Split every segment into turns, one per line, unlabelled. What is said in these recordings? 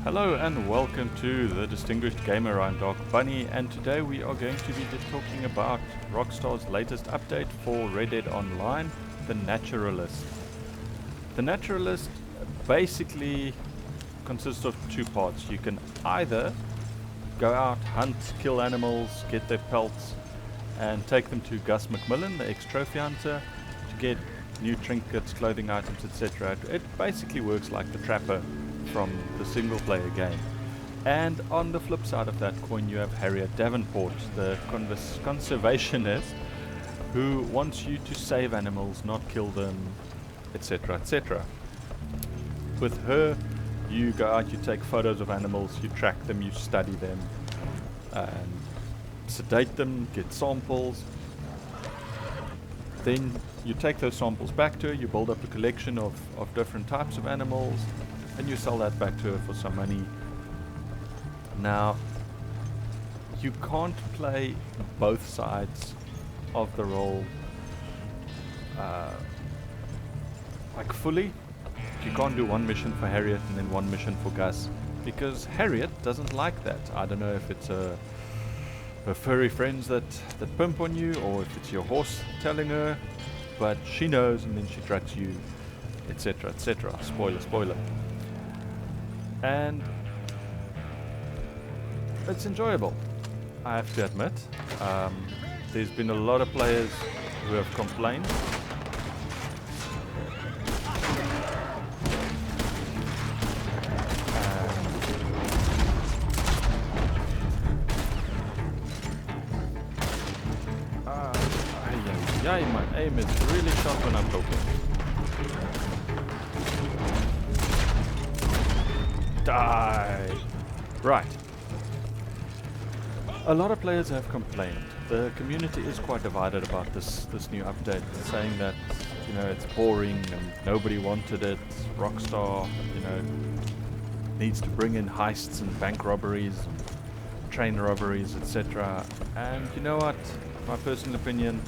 Hello and welcome to the Distinguished Gamer. I'm Dark Bunny, and today we are going to be talking about Rockstar's latest update for Red Dead Online, the Naturalist. The Naturalist basically consists of two parts. You can either go out, hunt, kill animals, get their pelts, and take them to Gus McMillan, the ex-trophy hunter, to get new trinkets, clothing items, etc. It basically works like the trapper from the single player game. And on the flip side of that coin, you have Harriet Davenport, the conservationist, who wants you to save animals, not kill them, etc. etc. With her, you go out, you take photos of animals, you track them, you study them, and sedate them, get samples. Then you take those samples back to her, you build up a collection of different types of animals, and you sell that back to her for some money. Now, you can't play both sides of the role like fully. You can't do one mission for Harriet and then one mission for Gus, because Harriet doesn't like that. I don't know if it's her furry friends that pimp on you, or if it's your horse telling her, but she knows, and then she drugs you, etc. etc. Spoiler. And it's enjoyable, I have to admit. There's been a lot of players who have complained. My aim is really sharp when I'm talking. Die! Right. A lot of players have complained. The community is quite divided about this new update, saying that, you know, it's boring and nobody wanted it. Rockstar, you know, needs to bring in heists and bank robberies and train robberies, etc. And you know what? My personal opinion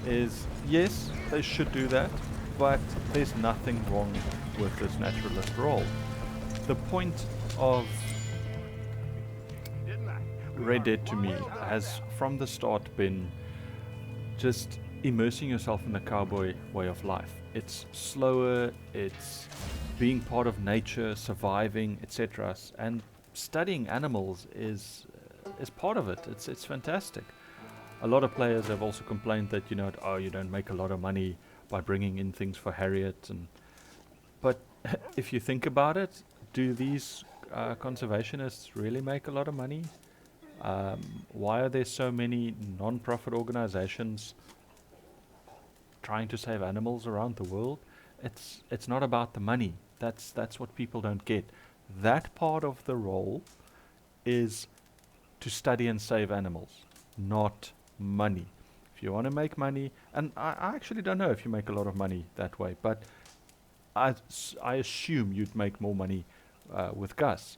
is, yes, they should do that, but there's nothing wrong with this naturalist role. The point of Red Dead to me has from the start been just immersing yourself in the cowboy way of life. It's slower, it's being part of nature, surviving, etc. And studying animals is part of it. It's fantastic. A lot of players have also complained that, you know, oh, you don't make a lot of money by bringing in things for Harriet, but if you think about it, do these conservationists really make a lot of money? Why are there so many non-profit organizations trying to save animals around the world? It's not about the money. That's what people don't get. That part of the role is to study and save animals, not money. If you want to make money, and I actually don't know if you make a lot of money that way, but I assume you'd make more money with Gus,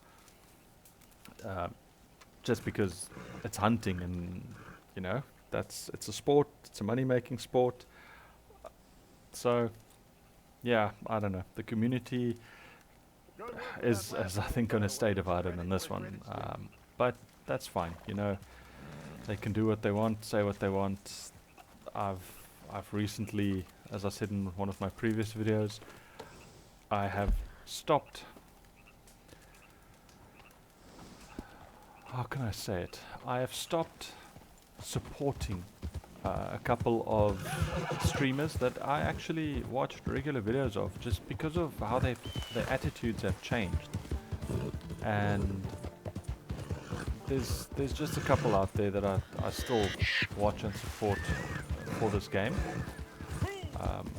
just because it's hunting, and you know, it's a sport, it's a money-making sport. So yeah, I don't know, the community is I think going to stay divided in this one, but that's fine, you know. They can do what they want, say what they want. I've recently, as I said in one of my previous videos, I have stopped. How can I say it? I have stopped supporting a couple of streamers that I actually watched regular videos of, just because of how their attitudes have changed. And there's just a couple out there that I still watch and support for this game.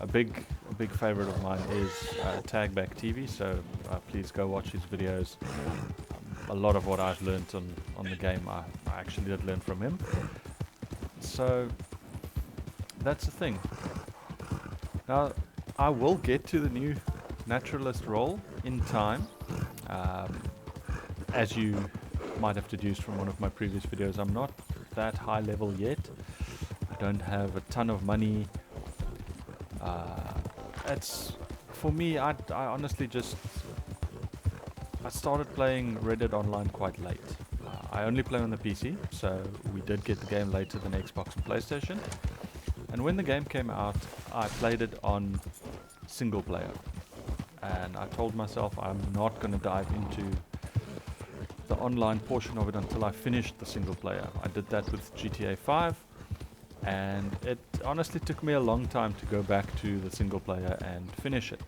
A big favorite of mine is Tagback TV, so please go watch his videos. A lot of what I've learnt on the game I actually did learn from him. So that's the thing. Now, I will get to the new naturalist role in time. As you might have deduced from one of my previous videos, I'm not that high level yet. I don't have a ton of money. It's for me, I honestly just I started playing Red Dead Online quite late. I only play on the PC, so we did get the game later than Xbox and PlayStation. And when the game came out, I played it on single player. And I told myself I'm not going to dive into the online portion of it until I finished the single player. I did that with GTA 5, and it honestly took me a long time to go back to the single player and finish it.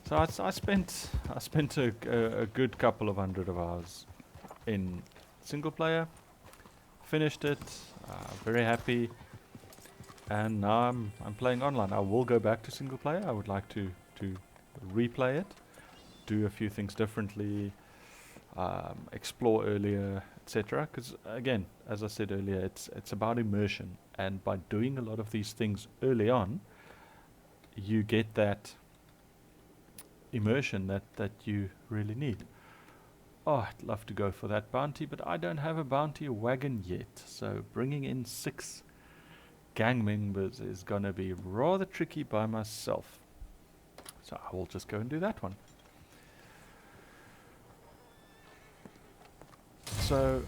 So I spent a good couple of hundred of hours in single player, finished it, very happy, and now I'm playing online. I will go back to single player. I would like to replay it, do a few things differently, explore earlier, etc. Because again, as I said earlier, it's about immersion, and by doing a lot of these things early on, you get that immersion that you really need. Oh, I'd love to go for that bounty, but I don't have a bounty wagon yet, so bringing in 6 gang members is gonna be rather tricky by myself. So I will just go and do that one. So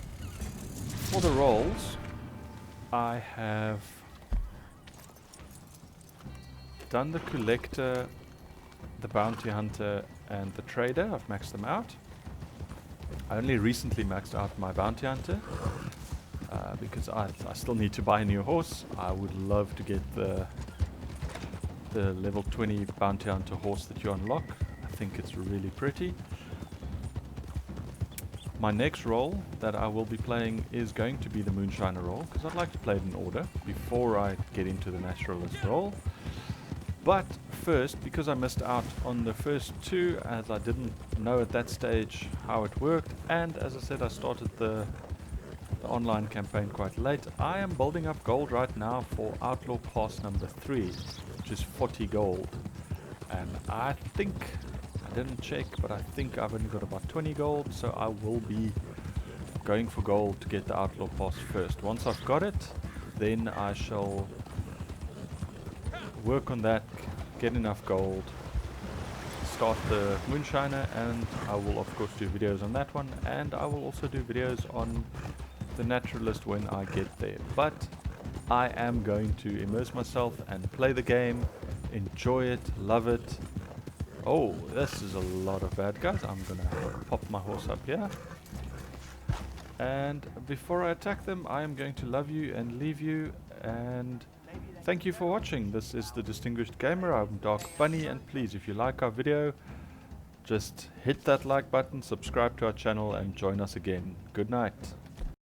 for the roles, I have done the collector, the bounty hunter, and the trader. I've maxed them out. I only recently maxed out my bounty hunter because I still need to buy a new horse. I would love to get the level 20 bounty hunter horse that you unlock. I think it's really pretty. My next role that I will be playing is going to be the Moonshiner role, because I'd like to play it in order before I get into the Naturalist role. But first, because I missed out on the first 2, as I didn't know at that stage how it worked, and as I said, I started the online campaign quite late, I am building up gold right now for Outlaw Pass number 3, which is 40 gold. And I think, I didn't check, but I think I've only got about 20 gold, so I will be going for gold to get the Outlaw Pass first. Once I've got it, then I shall work on that, get enough gold, start the Moonshiner, and I will of course do videos on that one, and I will also do videos on the Naturalist when I get there. But I am going to immerse myself and play the game, enjoy it, love it. Oh, this is a lot of bad guys. I'm gonna pop my horse up here. And before I attack them, I am going to love you and leave you, and thank you for watching. This is The Distinguished Gamer. I'm Dark Bunny, and please, if you like our video, just hit that like button, subscribe to our channel, and join us again. Good night.